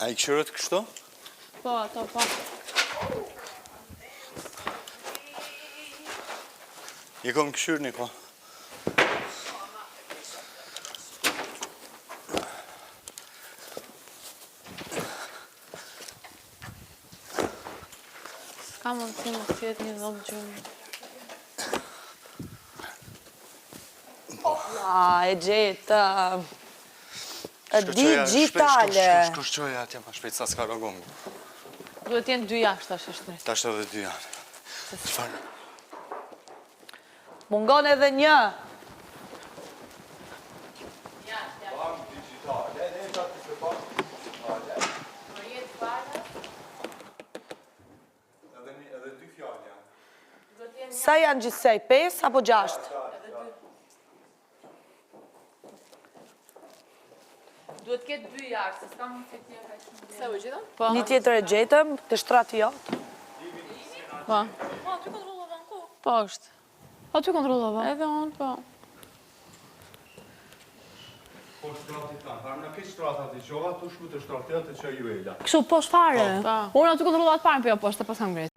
A I këshirët kështu? Po, ato, po. I kom këshirë një ko. Ka mund të më tjetë një dhomë gjumë. E gjetë... Digitale. Shkoja atje ma shpejt sa s'ka rogomë. Duhet jenë 2 jashtë, tash e shtresë. Tash edhe 2 janë. Qëfar? Mungon edhe një. Bank digitale, ne ta të se bank digitale. Edhe 2 fjallë janë. Sa janë gjithsej? 5 apo 6? Duhet ketë 2 jashtë, se s'ka mund të tjetë ka shumë. Se u gjitha? Po. Një tjetër e gjetëm, të shtratë jotë. Po. Po, ty kontrollova në ku? Po, është. Po, ty kontrollova. Edhe unë, po. Po shtratit kanë, parë në këtë shtratat i qova, tu shku të shtratit të që ju e la. Kështu, po shfare. Unë aty kontrollova të parën, po jo, po është të pas kam grejt.